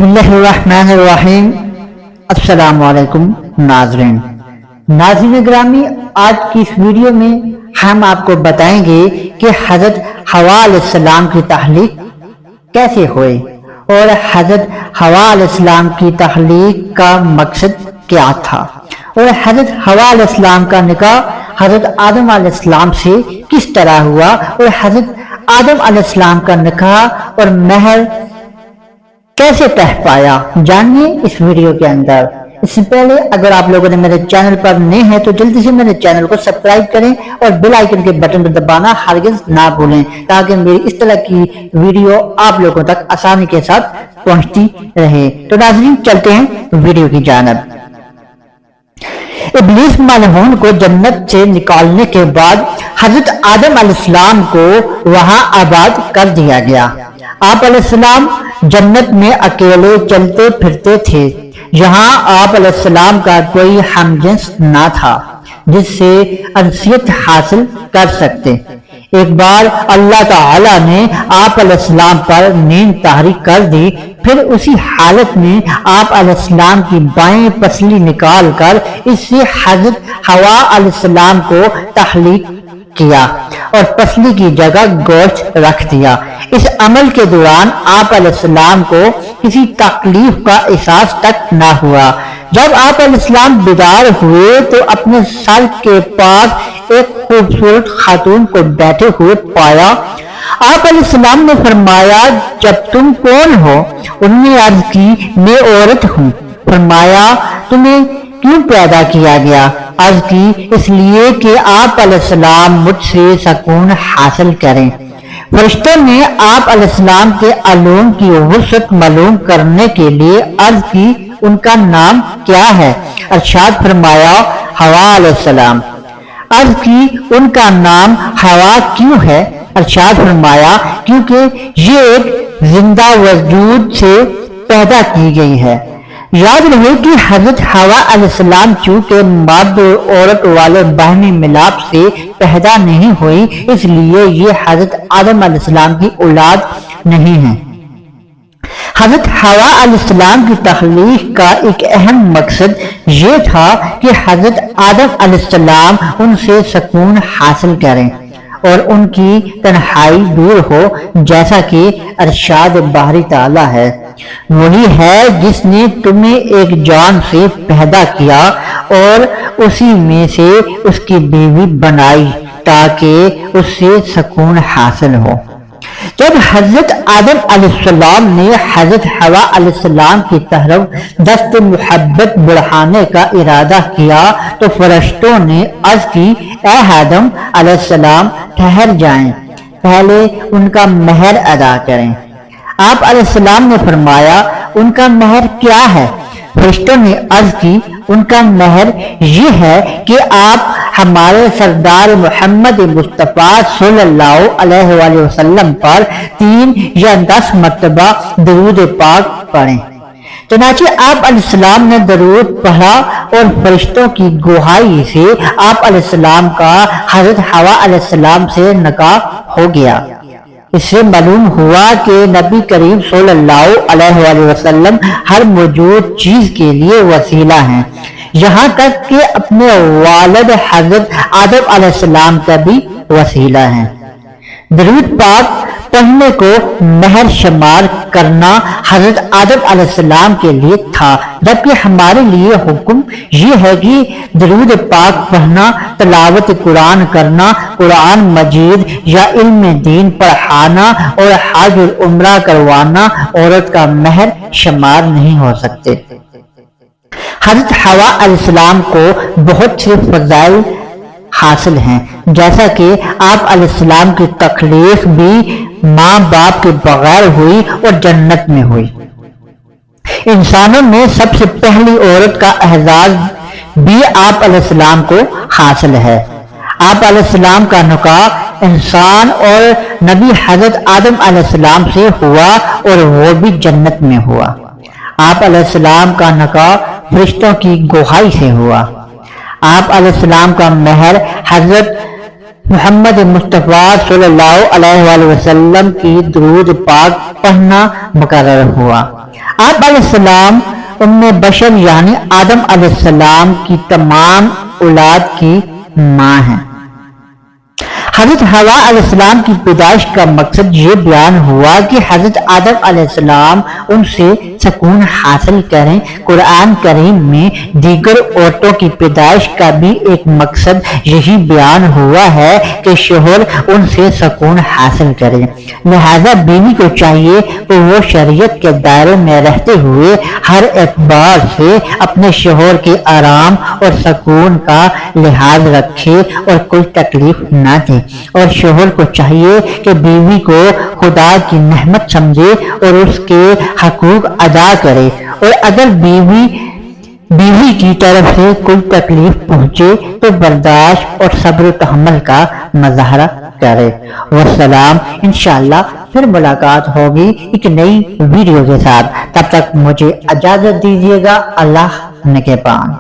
بسم اللہ الرحمن الرحیم۔ السلام علیکم ناظرین گرامی، آج کی اس ویڈیو میں ہم آپ کو بتائیں گے کہ حضرت حوا علیہ السلام کی تخلیق کیسے ہوئی اور حضرت حوا علیہ السلام کی تخلیق کا مقصد کیا تھا، اور حضرت حوا علیہ السلام کا نکاح حضرت آدم علیہ السلام سے کس طرح ہوا، اور حضرت آدم علیہ السلام کا نکاح اور مہر کیسے طے پایا، جانیے اس ویڈیو کے اندر۔ اس سے پہلے اگر آپ لوگوں نے میرے چینل پر نئے ہیں تو جلدی سے میرے چینل کو سبسکرائب کریں اور بیل آئیکن کے بٹن پر دبانا ہرگز نہ بھولیں، تاکہ میری اس طرح کی ویڈیو آپ لوگوں تک آسانی کے ساتھ پہنچتی رہے۔ تو ناظرین، چلتے ہیں ویڈیو کی جانب۔ ابلیس ملعون کو جنت سے نکالنے کے بعد حضرت آدم علیہ السلام کو وہاں آباد کر دیا گیا۔ آپ علیہ السلام جنت میں اکیلے چلتے پھرتے تھے، جہاں آپ علیہ السلام کا کوئی ہم جنس نہ تھا جس سے انسیت حاصل کر سکتے۔ ایک بار اللہ تعالی نے آپ علیہ السلام پر نیند طاری کر دی، پھر اسی حالت میں آپ علیہ السلام کی بائیں پسلی نکال کر اس سے حضرت حوا علیہ السلام کو تخلیق کیا اور پسلی کی جگہ گوشت رکھ دیا۔ اس عمل کے دوران آپ علیہ السلام کو کسی تکلیف کا احساس تک نہ ہوا۔ جب آپ علیہ السلام بیدار ہوئے تو اپنے سر کے پاس ایک خوبصورت خاتون کو بیٹھے ہوئے پایا۔ آپ علیہ السلام نے فرمایا، جب تم کون ہو؟ انہوں نے عرض کی، میں عورت ہوں۔ فرمایا، تمہیں کیوں پیدا کیا گیا؟ عرض کی، اس لیے کہ آپ علیہ السلام مجھ سے سکون حاصل کریں۔ فرشتوں نے آپ علیہ السلام کے علوم کی وسعت معلوم کرنے کے لیے عرض کی، ان کا نام کیا ہے؟ ارشاد فرمایا، حوا علیہ السلام۔ عرض کی، ان کا نام حوا کیوں ہے؟ ارشاد فرمایا، کیونکہ یہ ایک زندہ وجود سے پیدا کی گئی ہے۔ یاد رہے کہ حضرت حوا علیہ السلام چونکہ مرد اور عورت والے باہمی ملاپ سے پیدا نہیں ہوئی، اس لیے یہ حضرت آدم علیہ السلام کی اولاد نہیں ہے۔ حضرت حوا علیہ السلام کی تخلیق کا ایک اہم مقصد یہ تھا کہ حضرت آدم علیہ السلام ان سے سکون حاصل کریں اور ان کی تنہائی دور ہو، جیسا کہ ارشاد باری تعالیٰ ہے، وہی ہے جس نے تمہیں ایک جان سے پیدا کیا اور اسی میں سے اس کی بیوی بنائی تاکہ اس سے سکون حاصل ہو۔ جب حضرت آدم علیہ السلام نے حضرت حوا علیہ السلام کی طرف دست محبت بڑھانے کا ارادہ کیا تو فرشتوں نے عرض کی، اے آدم علیہ السلام، ٹھہر جائیں، پہلے ان کا مہر ادا کریں۔ آپ علیہ السلام نے فرمایا، ان کا مہر کیا ہے؟ فرشتوں نے عرض کی، ان کا مہر یہ ہے کہ آپ ہمارے سردار محمد مصطفیٰ صلی اللہ علیہ وآلہ وسلم پر 3 یا 10 مرتبہ درود پاک پڑھیں۔ چنانچہ آپ علیہ السلام نے درود پڑھا اور فرشتوں کی گواہی سے آپ علیہ السلام کا حضرت حوا علیہ السلام سے نکاح ہو گیا۔ اس سے معلوم ہوا کہ نبی کریم صلی اللہ علیہ وآلہ وسلم ہر موجود چیز کے لیے وسیلہ ہیں، یہاں تک کہ اپنے والد حضرت آدم علیہ السلام کا بھی وسیلہ ہیں۔ درود پاک پڑھنے کو مہر شمار کرنا حضرت آدم علیہ السلام کے لیے تھا، جبکہ ہمارے لیے حکم یہ ہے کہ درود پاک پڑھنا، تلاوت قرآن کرنا، قرآن مجید یا علم دین پڑھانا اور حج اور عمرہ کروانا عورت کا مہر شمار نہیں ہو سکتے۔ حضرت حوا علیہ السلام کو بہت سے فضائل حاصل ہیں، جیسا کہ آپ علیہ السلام کی تخلیق بھی ماں باپ کے بغیر ہوئی اور جنت میں ہوئی۔ انسانوں میں سب سے پہلی عورت کا اعزاز بھی آپ علیہ السلام کو حاصل ہے۔ آپ علیہ السلام کا نکاح انسان اور نبی حضرت آدم علیہ السلام سے ہوا اور وہ بھی جنت میں ہوا۔ آپ علیہ السلام کا نکاح فرشتوں کی گواہی سے ہوا۔ آپ علیہ السلام کا مہر حضرت محمد مصطفیٰ صلی اللہ علیہ وآلہ وسلم کی درود پاک پڑھنا مقرر ہوا۔ آپ علیہ السلام ام بشر یعنی آدم علیہ السلام کی تمام اولاد کی ماں ہیں۔ حضرت حوا علیہ السلام کی پیدائش کا مقصد یہ بیان ہوا کہ حضرت آدم علیہ السلام ان سے سکون حاصل کریں۔ قرآن کریم میں دیگر عورتوں کی پیدائش کا بھی ایک مقصد یہی بیان ہوا ہے کہ شوہر ان سے سکون حاصل کرے، لہذا بیوی کو چاہیے کہ وہ شریعت کے دائرے میں رہتے ہوئے ہر اعتبار سے اپنے شوہر کے آرام اور سکون کا لحاظ رکھے اور کوئی تکلیف نہ دے، اور شوہر کو چاہیے کہ بیوی کو خدا کی نعمت سمجھے اور اس کے حقوق ادا کرے، اور اگر بیوی کی طرف سے کوئی تکلیف پہنچے تو برداشت اور صبر و تحمل کا مظاہرہ کرے۔ والسلام، انشاءاللہ پھر ملاقات ہوگی ایک نئی ویڈیو کے ساتھ، تب تک مجھے اجازت دیجیے گا۔ اللہ نگہبان۔